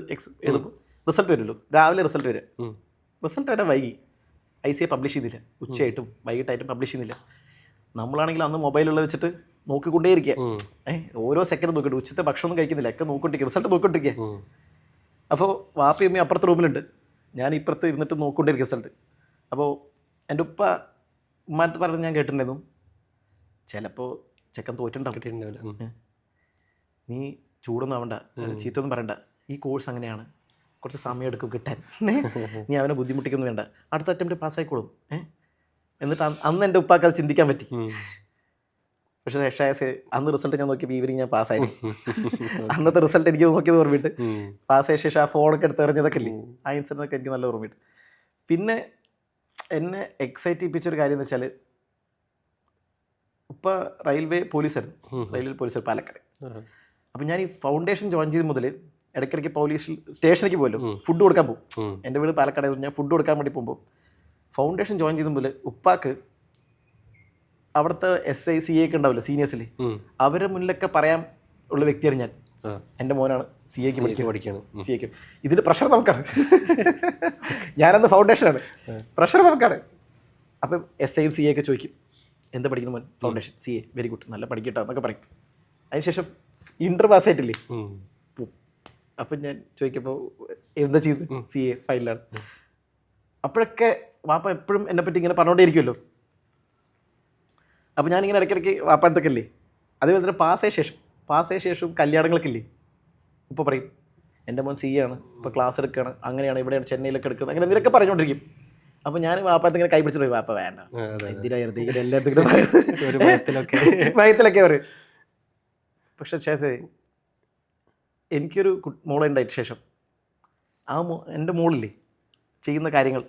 എഴുതുമ്പോൾ റിസൾട്ട് വരുമല്ലോ, രാവിലെ റിസൾട്ട് വരാൻ വൈകി. ICA പബ്ലിഷ് ചെയ്തില്ല, ഉച്ചയായിട്ടും വൈകിട്ടായിട്ടും പബ്ലിഷ് ചെയ്യുന്നില്ല. നമ്മളാണെങ്കിൽ അന്ന് മൊബൈലുള്ള വെച്ചിട്ട് നോക്കിക്കൊണ്ടേയിരിക്കുക, ഓരോ സെക്കൻഡ് നോക്കിയിട്ട്, ഉച്ചത്തെ ഭക്ഷണം കഴിക്കുന്നില്ല, ഒക്കെ നോക്കിക്കൊണ്ടിരിക്കുക, റിസൾട്ട് നോക്കിക്കൊണ്ടിരിക്കുക. അപ്പോൾ വാപ്പയമ്മ അപ്പുറത്തെ റൂമിലുണ്ട്, ഞാൻ ഇപ്പുറത്ത് ഇരുന്നിട്ട് നോക്കിക്കൊണ്ടിരിക്കുക റിസൾട്ട്. അപ്പോൾ എൻ്റെ ഉമ്മാനത്ത് പറഞ്ഞ് ഞാൻ കേട്ടിട്ടുണ്ടായിരുന്നു, ചിലപ്പോൾ ചെക്കൻ തോറ്റുണ്ടാവും, നീ ചൂടൊന്നും ആവണ്ട, ചീത്തൊന്നും പറയണ്ട, ഈ കോഴ്സ് അങ്ങനെയാണ്, കുറച്ച് സമയം എടുക്കും കിട്ടാൻ, നീ അവനെ ബുദ്ധിമുട്ടിക്കൊന്നും വേണ്ട, അടുത്ത അറ്റംപ്റ്റ് പാസ്സായിക്കോളും. എന്നിട്ട് അന്ന് എൻ്റെ ഉപ്പാക്ക് അത് ചിന്തിക്കാൻ പറ്റി. പക്ഷേ ഷായസ് അന്ന് റിസൾട്ട് ഞാൻ നോക്കിയപ്പോൾ ഈവനിങ് ഞാൻ പാസ്സായി. അന്നത്തെ റിസൾട്ട് എനിക്ക് നോക്കിയത് ഓർമ്മയിട്ട്, പാസ്സായ ശേഷം ആ ഫോണൊക്കെ എടുത്ത് എറിഞ്ഞതൊക്കെ ഇല്ലേ, ആ ഇൻസിഡൻ്റൊക്കെ എനിക്ക് നല്ല ഓർമ്മയിട്ട്. പിന്നെ എന്നെ എക്സൈറ്റ് ചെയ്യിപ്പിച്ചൊരു കാര്യം എന്ന് വെച്ചാൽ, ഇപ്പോൾ റെയിൽവേ പോലീസായിരുന്നു പാലക്കാട്. അപ്പം ഞാൻ ഈ ഫൗണ്ടേഷൻ ജോയിൻ ചെയ്ത് മുതൽ ഇടയ്ക്കിടയ്ക്ക് പോലീസ് സ്റ്റേഷനിലേക്ക് പോയല്ലോ, ഫുഡ് കൊടുക്കാൻ പോകും. എൻ്റെ വീട് പാലക്കാട്, ഞാൻ ഫുഡ് കൊടുക്കാൻ വേണ്ടി പോകുമ്പോൾ ഫൗണ്ടേഷൻ ജോയിൻ ചെയ്ത മുതൽ ഉപ്പാക്ക് അവിടുത്തെ SI CA ഒക്കെ ഉണ്ടാവില്ലോ സീനിയേഴ്സിൽ, അവരെ മുന്നിലൊക്കെ പറയാൻ ഉള്ള വ്യക്തിയാണ് ഞാൻ. എൻ്റെ മോനാണ് CA പഠിക്കുകയാണ്. CA ഇതിൻ്റെ പ്രഷർ നമുക്കാണ്, ഞാനന്ന് ഫൗണ്ടേഷനാണ്, പ്രഷർ നമുക്കാണ്. അപ്പം SIയും CA ഒക്കെ ചോദിക്കും, എന്താ പഠിക്കുന്ന മോൻ? ഫൗണ്ടേഷൻ CA, വെരി ഗുഡ്, നല്ല പഠിക്കട്ടോ എന്നൊക്കെ പറയും. അതിനുശേഷം ഇൻ്റർ പാസ് ആയിട്ടില്ലേ, അപ്പം ഞാൻ ചോദിക്കുമ്പോൾ എന്താ ചെയ്ത്? CA ഫൈനലാണ്. അപ്പോഴൊക്കെ വാപ്പ എപ്പോഴും എന്നെപ്പറ്റി ഇങ്ങനെ പറഞ്ഞുകൊണ്ടേയിരിക്കുമല്ലോ. അപ്പോൾ ഞാനിങ്ങനെ ഇടയ്ക്കിടയ്ക്ക് വാപ്പാനത്തൊക്കെ ഇല്ലേ, അതേപോലെ തന്നെ പാസ്സായ ശേഷവും കല്യാണങ്ങളൊക്കെ ഇല്ലേ, ഇപ്പോൾ പറയും എൻ്റെ മോൻ CA ആണ്, ഇപ്പോൾ ക്ലാസ് എടുക്കുകയാണ്, അങ്ങനെയാണ്, ഇവിടെയാണ്, ചെന്നൈയിലൊക്കെ എടുക്കുന്നത്, അങ്ങനെ എന്തിനൊക്കെ പറഞ്ഞുകൊണ്ടിരിക്കും. അപ്പോൾ ഞാൻ വാപ്പത്ത് ഇങ്ങനെ കൈ പിടിച്ചിട്ട് പോയി, വാപ്പ വേണ്ട, എന്തിനായിരുന്നു ഇങ്ങനെ എല്ലാത്തിനും ഭയത്തിലൊക്കെ പറയും. പക്ഷെ ശേഷേ എനിക്കൊരു മോളുണ്ടായിട്ട് ശേഷം എൻ്റെ മോളില്ലേ ചെയ്യുന്ന കാര്യങ്ങൾ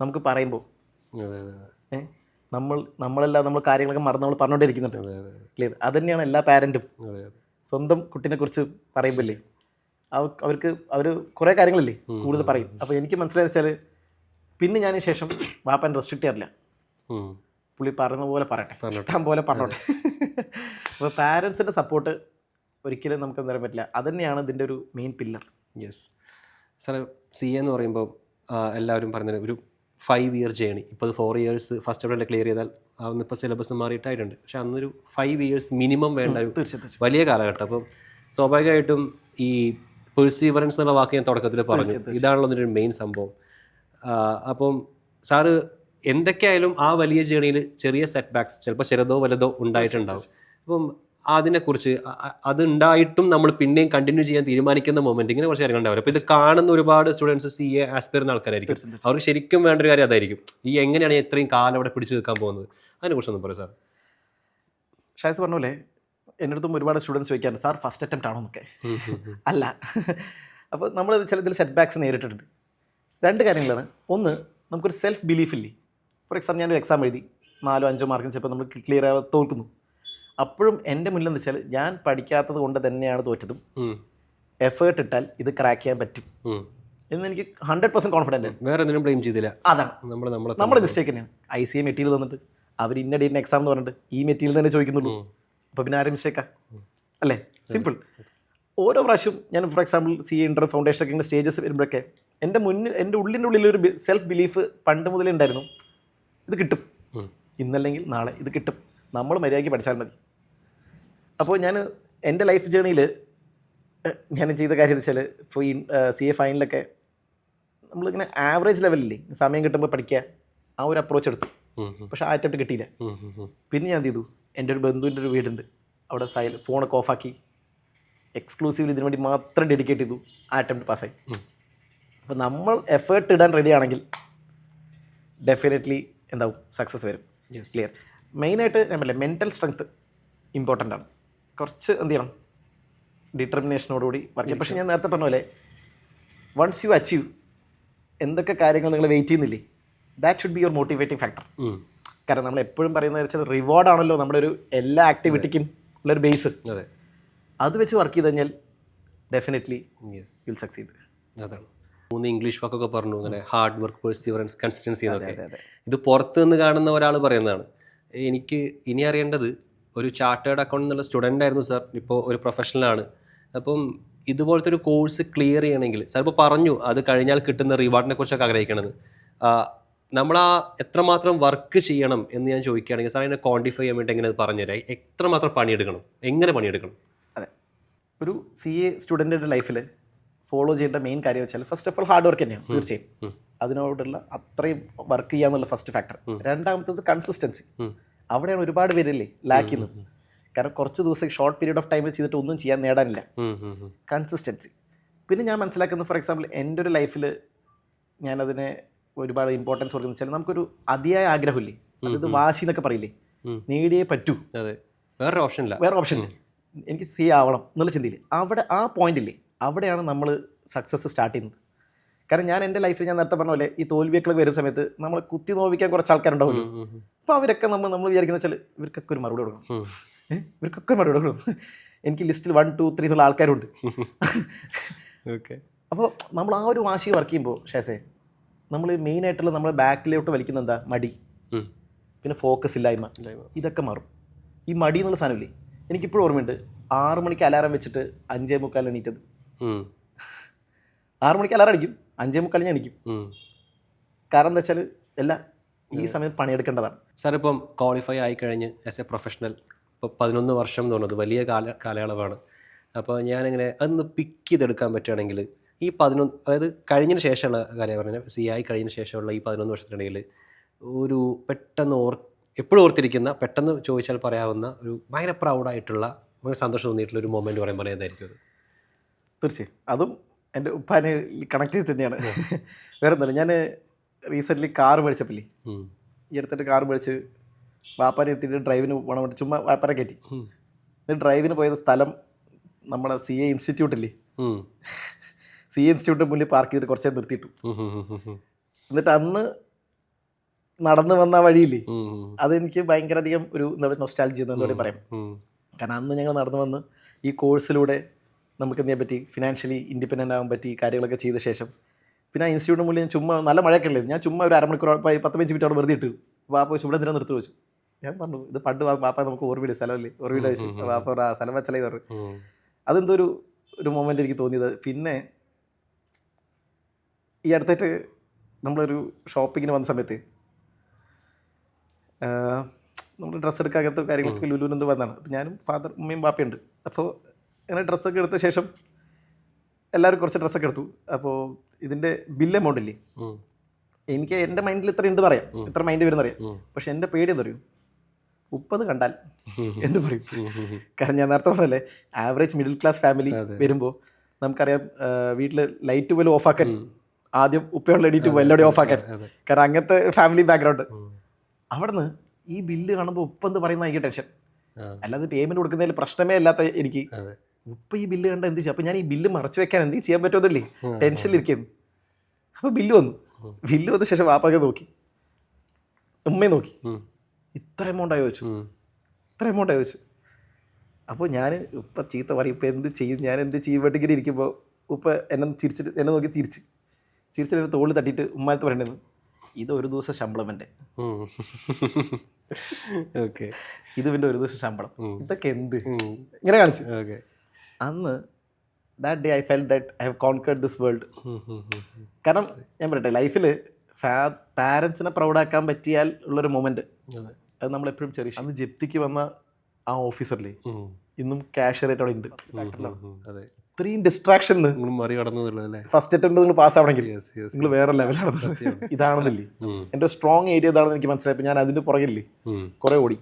നമുക്ക് പറയുമ്പോൾ അതെ അതെ ഏഹ് നമ്മളെല്ലാം നമ്മൾ കാര്യങ്ങളൊക്കെ മറന്ന് നമ്മൾ പറഞ്ഞുകൊണ്ടിരിക്കുന്നുണ്ട്. അതെ അതെ ക്ലിയർ. അത് തന്നെയാണ് എല്ലാ പാരൻറ്റും അതെ അതെ സ്വന്തം കുട്ടീനെ കുറിച്ച് പറയുമ്പോഴേ അവർക്ക് അവർ കുറേ കാര്യങ്ങളില്ലേ കൂടുതൽ പറയും. അപ്പോൾ എനിക്ക് മനസ്സിലായെന്ന് വെച്ചാൽ പിന്നെ ഞാൻ ശേഷം വാപ്പൻ റെസ്ട്രിക്റ്റ് ചെയ്യാറില്ല. പുള്ളി പറയുന്ന പോലെ പറയട്ടെ, ഇഷ്ടം പോലെ പറഞ്ഞോട്ടെ. അപ്പോൾ പാരൻസിൻ്റെ സപ്പോർട്ട് ഒരിക്കലും നമുക്ക് എന്താ പറയാൻ പറ്റില്ല. അത് തന്നെയാണ് ഇതിൻ്റെ ഒരു മെയിൻ പില്ലർ. യെസ് സാറേ, CA എന്ന് പറയുമ്പോൾ എല്ലാവരും പറഞ്ഞത് ഒരു 5 ഇയർ ജേണി. ഇപ്പോൾ അത് 4 ഇയേഴ്സ് ഫസ്റ്റ് അറ്റംപ്റ്റിൽ ക്ലിയർ ചെയ്താൽ അന്നിപ്പോൾ സിലബസ് മാറിയിട്ടായിട്ടുണ്ട്. പക്ഷേ അന്നൊരു 5 ഇയേഴ്സ് മിനിമം വേണ്ട ഒരു തീർച്ചയായിട്ടും വലിയ കാലഘട്ടം. അപ്പം സ്വാഭാവികമായിട്ടും ഈ പെർസീവറൻസ് എന്നുള്ള വാക്ക് ഞാൻ തുടക്കത്തിൽ പറഞ്ഞു, ഇതാണല്ലോ അതിൻ്റെ ഒരു മെയിൻ സംഭവം. അപ്പം സാറ് എന്തൊക്കെയായാലും ആ വലിയ ജേണിയിൽ ചെറിയ സെറ്റ് ബാക്സ് ചിലപ്പോൾ ചെറുതോ വലുതോ ഉണ്ടായിട്ടുണ്ടാവും. അപ്പം അതിനെക്കുറിച്ച് അത് ഉണ്ടായിട്ടും നമ്മൾ പിന്നെയും കണ്ടിന്യൂ ചെയ്യാൻ തീരുമാനിക്കുന്ന മൊമെന്റ് ഇങ്ങനെ കുറച്ച് കാര്യങ്ങൾ ഉണ്ടാവില്ല. അപ്പോൾ ഇത് കാണുന്ന ഒരുപാട് സ്റ്റുഡൻസ് CA ആസ്പയറുന്ന ആൾക്കാരായിരിക്കും. അവർക്ക് ശരിക്കും വേണ്ട ഒരു കാര്യം അതായിരിക്കും, ഈ എങ്ങനെയാണ് ഇത്രയും കാലം അവിടെ പിടിച്ചു നിൽക്കാൻ പോകുന്നത്. അതിനെക്കുറിച്ചൊന്നും പറയും സാർ. ഷായസ് പറഞ്ഞ പോലെ എൻ്റെ അടുത്തും ഒരുപാട് സ്റ്റുഡൻസ് ചോദിക്കാറുണ്ട്, സാർ ഫസ്റ്റ് അറ്റംപ്റ്റ് ആണോ എന്നൊക്കെ. അല്ല. അപ്പോൾ നമ്മൾ ചില ഇതിൽ സെറ്റ് ബാക്സ് നേരിട്ടിട്ടുണ്ട്. 2 കാര്യങ്ങളാണ്. ഒന്ന്, നമുക്കൊരു സെൽഫ് ബിലീഫ് ഇല്ലേ. ഫോർ എക്സാമ്പിൾ ഞാനൊരു എക്സാം എഴുതി 4-5 മാർക്കിന് ചിലപ്പോൾ നമ്മൾ ക്ലിയർ ആവാതെ തോൽക്കുന്നു. അപ്പോഴും എൻ്റെ മുന്നിലെന്ന് വെച്ചാൽ ഞാൻ പഠിക്കാത്തത് കൊണ്ട് തന്നെയാണ് തോറ്റതും, എഫേർട്ട് ഇട്ടാൽ ഇത് ക്രാക്ക് ചെയ്യാൻ പറ്റും എന്ന് എനിക്ക് 100% കോൺഫിഡൻറ്റ്. വേറെ എന്തിനും ബ്ലെയിം ചെയ്തില്ല. അതാണ് നമ്മുടെ മിസ്റ്റേക്ക് തന്നെയാണ്. ICA മെറ്റീരിയൽ തന്നിട്ട് അവർ ഇന്ന ഡേറ്റിന് എക്സാം എന്ന് പറഞ്ഞിട്ട് ഈ മെറ്റീരിയൽ തന്നെ ചോദിക്കുന്നുള്ളൂ. അപ്പോൾ പിന്നെ ആരും മിസ്റ്റേക്കാ അല്ലേ? സിമ്പിൾ. ഓരോ പ്രാവശ്യം ഞാൻ ഫോർ എക്സാമ്പിൾ CA ഇൻ്റർ ഫൗണ്ടേഷനൊക്കെ ഇങ്ങനെ സ്റ്റേജസ് വരുമ്പോഴൊക്കെ എൻ്റെ ഉള്ളിൻ്റെ ഉള്ളിലൊരു സെൽഫ് ബിലീഫ് പണ്ട് മുതലേ ഉണ്ടായിരുന്നു, ഇത് കിട്ടും, ഇന്നല്ലെങ്കിൽ നാളെ ഇത് കിട്ടും, നമ്മൾ മര്യാദയ്ക്ക് പഠിച്ചാൽ മതി. അപ്പോൾ ഞാൻ എൻ്റെ ലൈഫ് ജേണിയിൽ ഞാൻ ചെയ്ത കാര്യം എന്ന് വെച്ചാൽ, ഇപ്പോൾ ഈ CA ഫൈനലൊക്കെ നമ്മളിങ്ങനെ ആവറേജ് ലെവലില്ലേ സമയം കിട്ടുമ്പോൾ പഠിക്കുക, ആ ഒരു അപ്രോച്ച് എടുത്തു. പക്ഷേ ആ അറ്റംപ്റ്റ് കിട്ടിയില്ല. പിന്നെ ഞാൻ എന്ത് ചെയ്തു, എൻ്റെ ഒരു ബന്ധുവിൻ്റെ ഒരു വീടുണ്ട്, അവിടെ ഫോണൊക്കെ ഓഫാക്കി എക്സ്ക്ലൂസീവ്ലി ഇതിനു വേണ്ടി മാത്രം ഡെഡിക്കേറ്റ് ചെയ്തു. ആ അറ്റംപ്റ്റ് പാസ്സായി. അപ്പോൾ നമ്മൾ എഫേർട്ട് ഇടാൻ റെഡി ആണെങ്കിൽ ഡെഫിനറ്റ്ലി എന്താവും, സക്സസ് വരും. ക്ലിയർ. മെയിനായിട്ട് ഞാൻ പറയില്ല, മെൻ്റൽ സ്ട്രെങ്ത് ഇമ്പോർട്ടൻ്റ് ആണ്. കുറച്ച് എന്ത് ചെയ്യണം, ഡിറ്റർമിനേഷനോടുകൂടി വർക്ക് ചെയ്യും. പക്ഷേ ഞാൻ നേരത്തെ പറഞ്ഞ പോലെ വൺസ് യു അച്ചീവ് എന്തൊക്കെ കാര്യങ്ങൾ നിങ്ങൾ വെയിറ്റ് ചെയ്യുന്നില്ലേ, that should be your motivating factor. കാരണം നമ്മൾ എപ്പോഴും പറയുന്നത് വെച്ചാൽ റിവാർഡാണല്ലോ നമ്മുടെ ഒരു എല്ലാ ആക്ടിവിറ്റിക്കും ഉള്ളൊരു ബേസ്. അത് വെച്ച് വർക്ക് ചെയ്ത് കഴിഞ്ഞാൽ ഡെഫിനറ്റ്ലി വിൽ സക്സീഡ്. അതാണ് 3 ഇംഗ്ലീഷ് വാക്കൊക്കെ പറഞ്ഞു, അങ്ങനെ ഹാർഡ് വർക്ക്, പെർസീവറൻസ്, കൺസിസ്റ്റൻസി എന്നൊക്കെ. ഇത് പുറത്ത് നിന്ന് കാണുന്ന ഒരാൾ പറയുന്നതാണ്. എനിക്ക് ഇനി അറിയേണ്ടത്, ഒരു ചാർട്ടേഡ് അക്കൗണ്ട് എന്നുള്ള സ്റ്റുഡൻ്റ് ആയിരുന്നു സാർ, ഇപ്പോൾ ഒരു പ്രൊഫഷണലാണ്. അപ്പം ഇതുപോലത്തെ ഒരു കോഴ്സ് ക്ലിയർ ചെയ്യണമെങ്കിൽ സാർ ഇപ്പോൾ പറഞ്ഞു അത് കഴിഞ്ഞാൽ കിട്ടുന്ന റിവാർഡിനെ കുറിച്ചൊക്കെ ആഗ്രഹിക്കണത്. നമ്മൾ എത്രമാത്രം വർക്ക് ചെയ്യണം എന്ന് ഞാൻ ചോദിക്കുകയാണെങ്കിൽ സാർ അതിനെ ക്വാണ്ടിഫൈ ചെയ്യാൻ വേണ്ടി എങ്ങനെ പറഞ്ഞുതരാം? എത്രമാത്രം പണിയെടുക്കണം, എങ്ങനെ പണിയെടുക്കണം? അതെ, ഒരു CA സ്റ്റുഡൻറ്റിൻ്റെ ലൈഫിൽ ഫോളോ ചെയ്യേണ്ട മെയിൻ കാര്യം വെച്ചാൽ first of all hard work തന്നെയാണ്. തീർച്ചയായും അതിനോടുള്ള അത്രയും വർക്ക് ചെയ്യാന്നുള്ള ഫസ്റ്റ് ഫാക്ടർ. രണ്ടാമത്തത് കൺസിസ്റ്റൻസി. അവിടെയാണ് ഒരുപാട് പേരില്ലേ ലാക്ക് ചെയ്യുന്നത്. കാരണം കുറച്ച് ദിവസം ഷോർട്ട് പീരീഡ് ഓഫ് ടൈമിൽ ചെയ്തിട്ട് ഒന്നും ചെയ്യാൻ നേടാനില്ല. കൺസിസ്റ്റൻസി. പിന്നെ ഞാൻ മനസ്സിലാക്കുന്നത്, ഫോർ എക്സാമ്പിൾ എൻ്റെ ഒരു ലൈഫിൽ ഞാനതിനെ ഒരുപാട് ഇമ്പോർട്ടൻസ് കൊടുക്കുന്നത് വെച്ചാൽ, നമുക്കൊരു അതിയായ ആഗ്രഹമില്ലേ, അതായത് വാശി എന്നൊക്കെ പറയില്ലേ, നേടിയേ പറ്റൂ, വേറെ ഓപ്ഷൻ ഇല്ല, എനിക്ക് CA ആവണം എന്നുള്ള ചിന്തയില്ലേ, അവിടെ ആ പോയിന്റില്ലേ, അവിടെയാണ് നമ്മൾ സക്സസ് സ്റ്റാർട്ട് ചെയ്യുന്നത്. കാരണം ഞാൻ എൻ്റെ ലൈഫിൽ ഞാൻ നേരത്തെ പറഞ്ഞ പോലെ ഈ തോൽവിയൊക്കെ വരുന്ന സമയത്ത് നമ്മൾ കുത്തി നോവിക്കാൻ കുറച്ച് ആൾക്കാരുണ്ടാവുമല്ലോ. അപ്പോൾ അവരൊക്കെ നമ്മൾ വിചാരിക്കുന്ന വെച്ചാൽ ഇവർക്കൊക്കെ ഒരു മറുപടി കൊടുക്കണം, ഇവർക്കൊക്കെ മറുപടി കൊടുക്കണം. എനിക്ക് ലിസ്റ്റിൽ 1, 2, 3 എന്നുള്ള ആൾക്കാരുണ്ട്. അപ്പോൾ നമ്മൾ ആ ഒരു വാശി വർക്ക് ചെയ്യുമ്പോൾ ഷേസേ, നമ്മൾ മെയിനായിട്ടുള്ള നമ്മൾ ബാക്കിലോട്ട് വലിക്കുന്ന എന്താ, മടി, പിന്നെ ഫോക്കസ് ഇല്ലായ്മ, ഇതൊക്കെ മാറും. ഈ മടി എന്നുള്ള സാധനമില്ലേ, എനിക്കിപ്പോഴും ഓർമ്മയുണ്ട്, 6 മണിക്ക് അലാറം വെച്ചിട്ട് 5:45 എണീറ്റത്. 6 മണിക്ക് അലാറം അടിക്കും, 5:45 ഞാൻ എണീക്കും. കാരണം എന്താ വെച്ചാൽ ഈ സമയത്ത് പണിയെടുക്കേണ്ടതാണ്. സാർ ഇപ്പം ക്വാളിഫൈ ആയിക്കഴിഞ്ഞ് ആസ് എ പ്രൊഫഷണൽ ഇപ്പോൾ 11 വർഷം എന്ന് പറയുന്നത് വലിയ കാലയളവാണ്. അപ്പോൾ ഞാനിങ്ങനെ അതൊന്ന് പിക്ക് ചെയ്തെടുക്കാൻ പറ്റുകയാണെങ്കിൽ ഈ 11, അതായത് കഴിഞ്ഞതിന് ശേഷമുള്ള കാര്യം പറഞ്ഞാൽ CA ആയി കഴിഞ്ഞതിന് ശേഷമുള്ള ഈ 11 വർഷത്തിനിടയിൽ ഒരു പെട്ടെന്ന് എപ്പോഴും ഓർത്തിരിക്കുന്ന, പെട്ടെന്ന് ചോദിച്ചാൽ പറയാവുന്ന ഒരു ഭയങ്കര പ്രൗഡായിട്ടുള്ള, ഭയങ്കര സന്തോഷം തോന്നിയിട്ടുള്ള ഒരു മൊമെൻറ്റ് പറയുമ്പോൾ ഏതായിരിക്കും അത്? തീർച്ചയായും അതും എൻ്റെ ഉപ്പാനെ കണക്ട് ചെയ്തിട്ട് തന്നെയാണ്. വേറെ ഒന്നുമില്ല, ഞാൻ റീസെൻ്റ്ലി കാർ മേടിച്ചപ്പില്ലേ, ഈ അടുത്തിട്ട് കാർ മേടിച്ച് വാപ്പാനെ എത്തിയിട്ട് ഡ്രൈവിന് പോകണം വേണ്ടി ചുമ്മാ വാപ്പാനെ കയറ്റി. ഡ്രൈവിന് പോയത് സ്ഥലം നമ്മുടെ CA ഇൻസ്റ്റിറ്റ്യൂട്ടില്ലേ, CA ഇൻസ്റ്റിറ്റ്യൂട്ടിന് മുന്നിൽ പാർക്ക് ചെയ്തിട്ട് കുറച്ചേ നിർത്തിയിട്ടു. എന്നിട്ട് അന്ന് നടന്നു വന്ന ആ വഴിയില്ലേ, അതെനിക്ക് ഭയങ്കര അധികം ഒരു എന്താ പറയുക നൊസ്റ്റാൾജി എന്ന് എന്താ പറയാം. കാരണം അന്ന് ഞങ്ങൾ നടന്നു വന്ന് ഈ കോഴ്സിലൂടെ നമുക്ക് എന്ത് ചെയ്യാൻ പറ്റി, ഫിനാൻഷ്യലി ഇൻഡിപെൻഡൻ്റ് ആകാൻ പറ്റി, കാര്യങ്ങളൊക്കെ ചെയ്ത ശേഷം പിന്നെ ആ ഇൻസ്റ്റിറ്റ്യൂട്ടിന് മുന്നിൽ ഞാൻ ചുമ്മാ നല്ല മഴയൊക്കെ അല്ലേ, ഞാൻ ചുമ്മാ ഒരു അരമണിക്കൂർ 10-15 മിനിറ്റ് അവിടെ വെറുതെ ഇട്ടു. വാപ്പ വെച്ച് ഇവിടെ എന്തിനാ നിർത്തി വെച്ചു. ഞാൻ പറഞ്ഞു ഇത് പണ്ട് വാപ്പ നമുക്ക് ഓർമ്മയില്ല സ്ഥലമല്ലേ, ഓർമ്മയില്ല വെച്ചു. വാപ്പ ആ സ്ഥലം വെച്ചലേ പറഞ്ഞു. അതെന്തോ ഒരു മൊമെൻ്റ് എനിക്ക് തോന്നിയത്. പിന്നെ ഈ അടുത്തായിട്ട് നമ്മളൊരു ഷോപ്പിങ്ങിന് വന്ന സമയത്ത് നമ്മൾ ഡ്രസ്സ് എടുക്കാൻ അങ്ങനത്തെ കാര്യങ്ങളൊക്കെ ലുലുവിനെന്ത് വന്നതാണ്. അപ്പോൾ ഞാനും ഫാദർ ഉമ്മയും ബാപ്പയുണ്ട്. അപ്പോൾ അങ്ങനെ ഡ്രസ്സൊക്കെ എടുത്ത ശേഷം എല്ലാവരും കുറച്ച് ഡ്രസ്സൊക്കെ എടുത്തു. അപ്പോൾ ഇതിൻ്റെ ബില്ല് എമൗണ്ട് ഇല്ലേ, എനിക്ക് എൻ്റെ മൈൻഡിൽ ഇത്ര ഉണ്ടെന്ന് അറിയാം, ഇത്ര മൈൻഡ് വരുന്നറിയാം. പക്ഷെ എൻ്റെ പേടി എന്താ പറയും, 30 കണ്ടാൽ എന്ത് പറയും. കാരണം ഞാൻ നേരത്തെ പറഞ്ഞല്ലേ, ആവറേജ് മിഡിൽ ക്ലാസ് ഫാമിലി വരുമ്പോൾ നമുക്കറിയാം വീട്ടിൽ ലൈറ്റ് പോലും ഓഫാക്കാൻ ആദ്യം ഉപ്പയുള്ള എണീറ്റ് പോകും, എല്ലാവരും ഓഫാക്കാൻ. കാരണം അങ്ങനത്തെ ഫാമിലി ബാക്ക്ഗ്രൗണ്ട്. അവിടുന്ന് ഈ ബില്ല് കാണുമ്പോൾ ഉപ്പ എന്ത് പറയുന്ന എനിക്ക് ടെൻഷൻ. അല്ലാതെ പേയ്മെൻറ്റ് കൊടുക്കുന്നതിൽ പ്രശ്നമേ അല്ലാത്ത എനിക്ക് ഉപ്പ ഈ ബില്ല് കണ്ട എന്ത് ചെയ്യും. അപ്പോൾ ഞാൻ ഈ ബില്ല് മറച്ചു വെക്കാൻ എന്ത് ചെയ്യാൻ പറ്റുമെന്നില്ലേ, ടെൻഷനിലിരിക്കുന്നു. അപ്പോൾ ബില്ല് വന്ന ശേഷം വാപ്പൊക്കെ നോക്കി, ഉമ്മയെ നോക്കി, ഇത്ര എമൗണ്ടായി ചോദിച്ചു. അപ്പോൾ ഞാൻ ഉപ്പ ചീത്ത പറയും, ഇപ്പം എന്ത് ചെയ്യും, ഞാൻ എന്ത് ചെയ്യുമ്പോഴേക്കിങ്ങനെ ഇരിക്കുമ്പോൾ ഉപ്പ എന്നെ നോക്കി ചിരിച്ചിട്ട് എൻ്റെ തോളിൽ തട്ടിയിട്ട് ഉമ്മാനത്ത് പറയണത്, ഇത് ഒരു ദിവസം ശമ്പളം എൻ്റെ, ഓക്കെ, ഇത് പിന്നെ ഒരു ദിവസം ശമ്പളം, ഇതൊക്കെ എന്ത് ഇങ്ങനെ കാണിച്ചു. അന്ന് that day I felt that I have conquered this world. കാരണം ഞാൻ പറയട്ടെ, ലൈഫിൽ പാരൻസിനെ പ്രൗഡാക്കാൻ പറ്റിയാൽ ഉള്ളൊരു മൊമെൻറ്റ് അത് നമ്മളെപ്പോഴും ചെറിയ. അന്ന് ജപ്തിക്ക് വന്ന ആ ഓഫീസറിലെ ഇന്നും ക്യാഷ്യറായിട്ട് അവിടെ ഉണ്ട്. ഇത്രയും ഡിസ്ട്രാക്ഷൻ ഫസ്റ്റ് അറ്റംപ്റ്റ് നിങ്ങൾ പാസ് ആവണമെങ്കിൽ നിങ്ങൾ വേറെ ലെവലാണ്. ഇതാണെന്നില്ലേ എൻ്റെ സ്ട്രോങ് ഏരിയ ഇതാണെന്ന് എനിക്ക് മനസ്സിലായപ്പോൾ ഞാൻ അതിൻ്റെ പുറകില്ലേ കുറേ ഓടി.